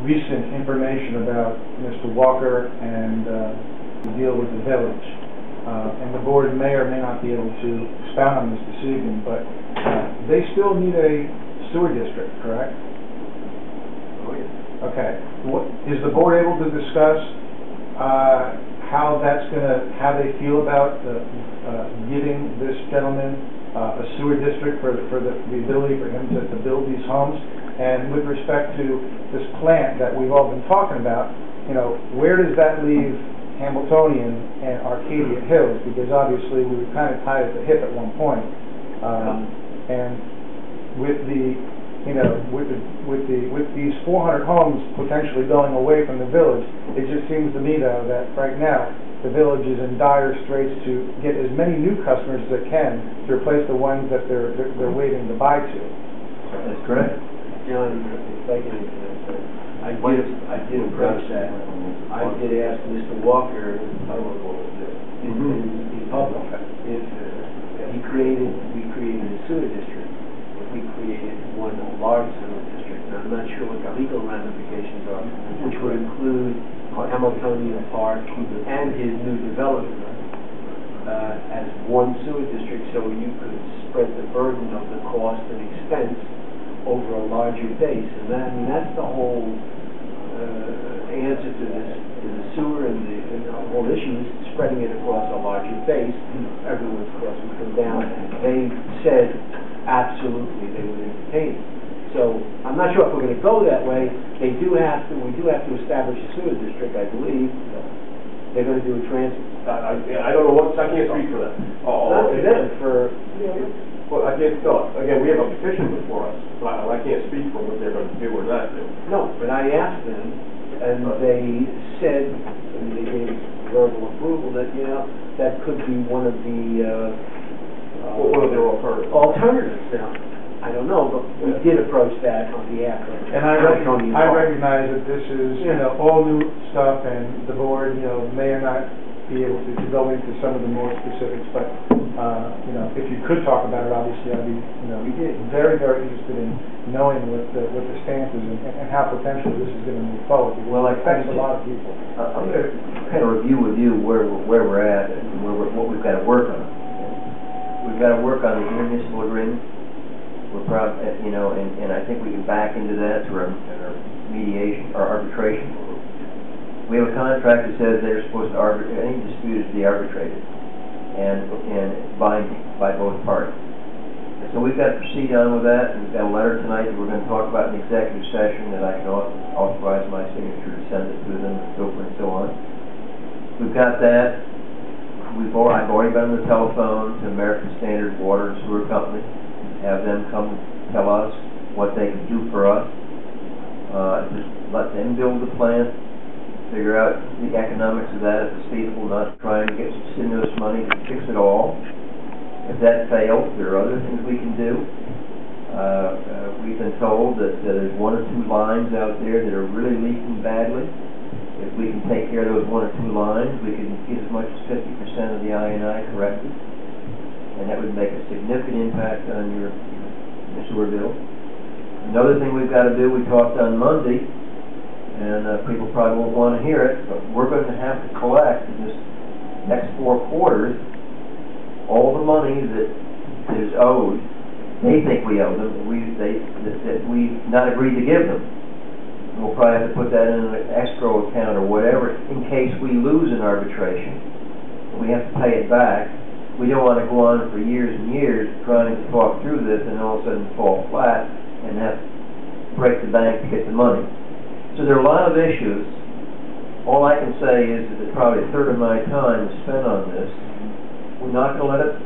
recent information about Mr. Walker and the deal with the village. And the board may or may not be able to expound on this evening, but they still need a sewer district, correct? Oh, yeah. Okay. Is the board able to discuss how they feel about giving this gentleman a sewer district for the ability for him to build these homes? And with respect to this plant that we've all been talking about, you know, where does that leave Hamiltonian and Arcadia Hills? Because obviously we were kind of tied at the hip at one point, and with the, you know, with these 400 homes potentially going away from the village, it just seems to me though that right now the village is in dire straits to get as many new customers as it can to replace the ones that they're waiting to buy to. That's correct. John, if I can answer that, I did approach that. I did ask Mr. Walker in public if we created a sewer district, if we created one large sewer district. And I'm not sure what the legal ramifications are, which would include Hamiltonian Park and his new development as one sewer district, so you could spread the burden of the cost and expense over a larger base. And that's the whole answer to this, to the sewer and the whole issue is spreading it across a larger base. Everyone's costs would come down. They said absolutely they would entertain it. So I'm not sure if we're going to go that way. We do have to establish a sewer district, I believe. They're going to do a transfer. I don't know what, I can't speak for that. Not for them, for... Well, I can't tell. Again, we have a petition before us, so I can't speak for what they're going to do or not do. No, but I asked them, and they said, and they gave verbal approval that, you know, that could be one of the... one of their alternatives. Alternatives now. I don't know, but we did approach that on behalf of... And I recognize that this is, you know, all new stuff, and the board, you know, may or not be able to go into some of the more specifics, but, you know, if you could talk about it, obviously, I'd be, you know, very, very interested in knowing what the stance is and how potentially this is going to move forward. Well, it affects a lot of people. I'm going to kind of review with you where we're at and what we've got to work on. We've got to work on the intermunicipal agreement. We're proud, you know, and I think we can back into that through our mediation or arbitration. We have a contract that says they're supposed to arbitrate, any dispute is to be arbitrated and binding by both parties. And so we've got to proceed on with that. We've got a letter tonight that we're going to talk about in the executive session that I can authorize my signature to send it to them and so forth and so on. We've got that. I've already been on the telephone to American Standard Water and Sewer Company, have them come tell us what they can do for us. Just let them build the plant, figure out the economics of that, if it's feasible, not trying to get some stimulus money to fix it all. If that fails, there are other things we can do. We've been told that there's 1 or 2 lines out there that are really leaking badly. If we can take care of those 1 or 2 lines, we can get as much as 50% of the I&I corrected. And that would make a significant impact on your sewer bill. Another thing we've got to do, we talked on Monday, and people probably won't want to hear it, but we're going to have to collect in this next 4 quarters all the money that is owed. They think we owe them, that we've not agreed to give them. We'll probably have to put that in an escrow account or whatever in case we lose an arbitration. We have to pay it back. We don't want to go on for years and years trying to talk through this and all of a sudden fall flat and have to break the bank to get the money. So there are a lot of issues. All I can say is that probably a third of my time is spent on this. We're not going to let it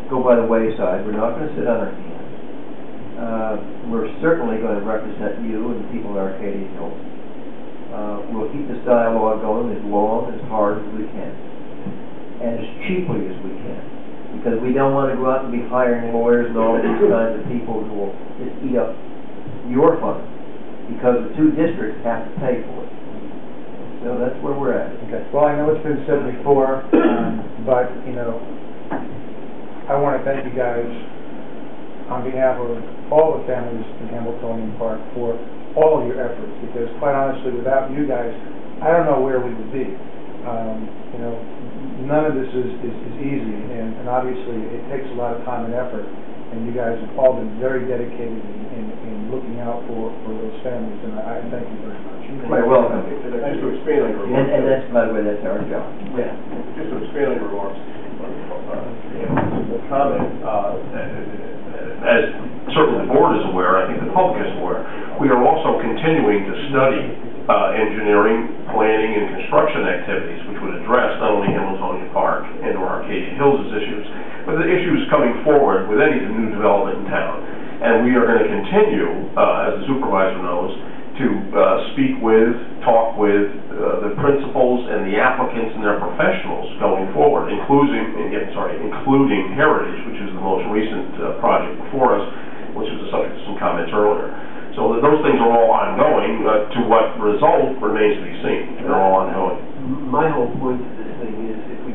go by the wayside. We're not going to sit on our hands. We're certainly going to represent you and the people in Arcadia Hills. We'll keep this dialogue going as long, as hard as we can, and as cheaply as we can, because we don't want to go out and be hiring lawyers and all of these kinds of people who will just eat up your funds, because the 2 districts have to pay for it. So that's where we're at. Okay. Well, I know it's been said before, but, you know, I want to thank you guys on behalf of all the families in Hamiltonian Park for all your efforts, because quite honestly, without you guys, I don't know where we would be. You know, none of this is easy, and obviously it takes a lot of time and effort, and you guys have all been very dedicated in looking out for those families, and I thank you very much. You're welcome. Just to expand on your remarks. And that's, by the way, that's our job. Yeah, just to expand on your remarks, a comment, as certainly the board is aware, I think the public is aware, we are also continuing to study engineering, planning, and construction activities which would address not only Hamiltonian Park and or Arcadia Hills' issues, but the issues coming forward with any new development in town. And we are going to continue, as the supervisor knows, to speak with, talk with the principals and the applicants and their professionals going forward, including Heritage, which is the most recent project before us, which was the subject of some comments earlier. So those things are all ongoing. To what result remains to be seen. They're all ongoing. My whole point to this thing is if we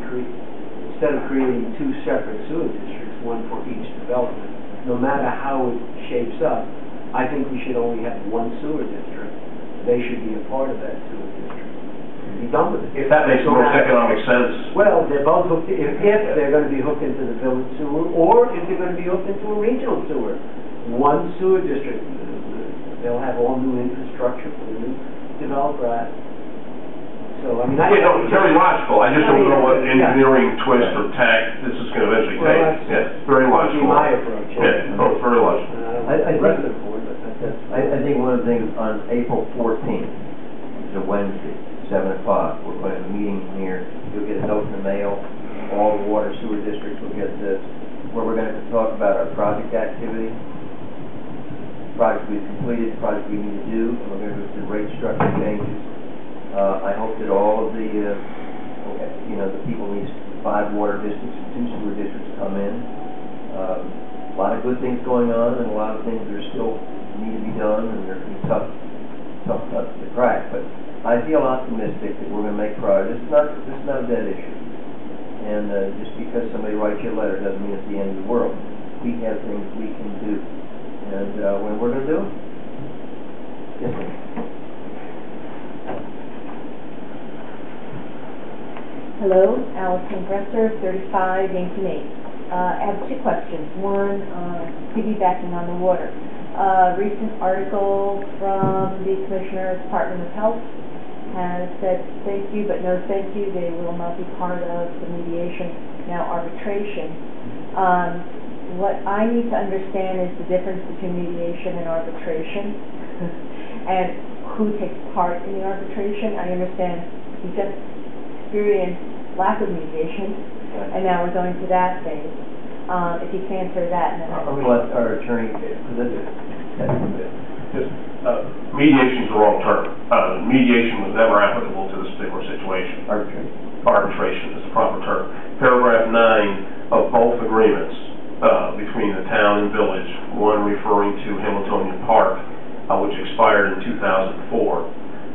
instead of creating two separate sewer districts, one for each development, no matter how it shapes up, I think we should only have one sewer district. They should be a part of that sewer district. Be done with it. If that makes the most economic sense. Well, they're both hooked, if they're going to be hooked into the village sewer, or if they're going to be hooked into a regional sewer. One sewer district, they'll have all new infrastructure for the new developer. So, I mean, it's very logical. I just don't know what engineering twist or tack this is going to eventually take. Yeah, very logical. My approach. Yeah, it's very logical. I think one of the things on April 14th, it's a Wednesday, 7 o'clock, we're going to have a meeting here. You'll get a note in the mail. All the water sewer districts will get this, where we're going to talk about our project activity, projects we've completed, projects we need to do, and we're going to go through rate structure changes. I hope that all of the, the people in these 5 water districts and 2 sewer districts come in. A lot of good things going on, and a lot of things that are still need to be done, and they're going to be tough nuts to crack. But I feel optimistic that we're going to make progress. This is not a dead issue. And just because somebody writes you a letter doesn't mean it's the end of the world. We have things we can do. And when we're going to do it? Yes, ma'am. Hello, Allison Bresser, 35 Yankton 8. I have 2 questions. One, piggybacking on the water. Recent article from the Commissioner's Department of Health has said thank you, but no thank you. They will not be part of the mediation, now arbitration. What I need to understand is the difference between mediation and arbitration and who takes part in the arbitration. I understand you just experienced lack of mediation, and now we're going to that phase. If you can answer that, and then I'm going to let our attorney mediation is the wrong term. Mediation was never applicable to this particular situation. Arbitration is the proper term. Paragraph 9 of both agreements between the town and village, one referring to Hamiltonian Park, which expired in 2004,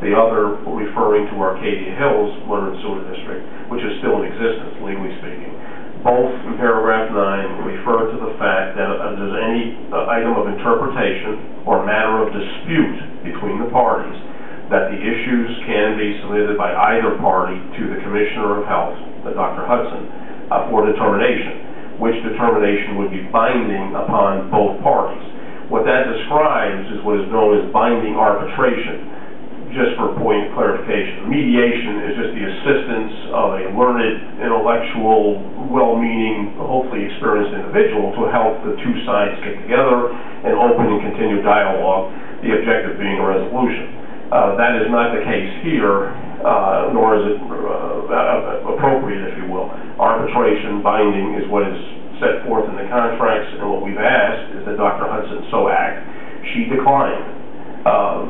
the other referring to Arcadia Hills Water and Sewer District, which is still in existence, legally speaking. Both in paragraph 9 refer to the fact that if there's any item of interpretation or matter of dispute between the parties, that the issues can be submitted by either party to the Commissioner of Health, Dr. Hudson, for determination, which determination would be binding upon both parties. What that describes is what is known as binding arbitration. Just for point of clarification, mediation is just the assistance of a learned, intellectual, well-meaning, hopefully experienced individual to help the 2 sides get together and open and continue dialogue, the objective being a resolution. That is not the case here, nor is it appropriate, if you will. Arbitration, binding, is what is set forth in the contracts, and what we've asked is that Dr. Hudson so act. She declined.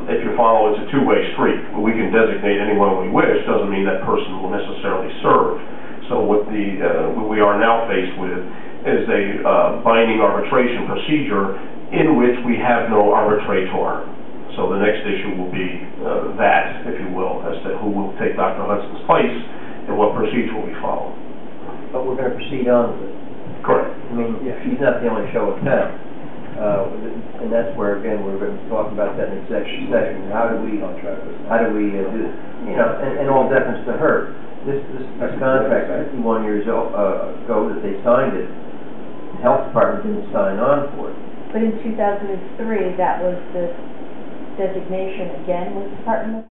If you follow, it's a 2-way street. We can designate anyone we wish, doesn't mean that person will necessarily serve. So what we are now faced with is a binding arbitration procedure in which we have no arbitrator. So the next issue will be that, if you will, as to who will take Dr. Hudson's place and what procedure will be followed. But we're going to proceed on with it. Correct. I mean, she's not the only show in town. and that's where, again, we're going to talk about that in executive session. How do we do, you know, and all deference to her. This contract, 51 years ago that they signed it, the health department didn't sign on for it. But in 2003, that was the designation again with the Department of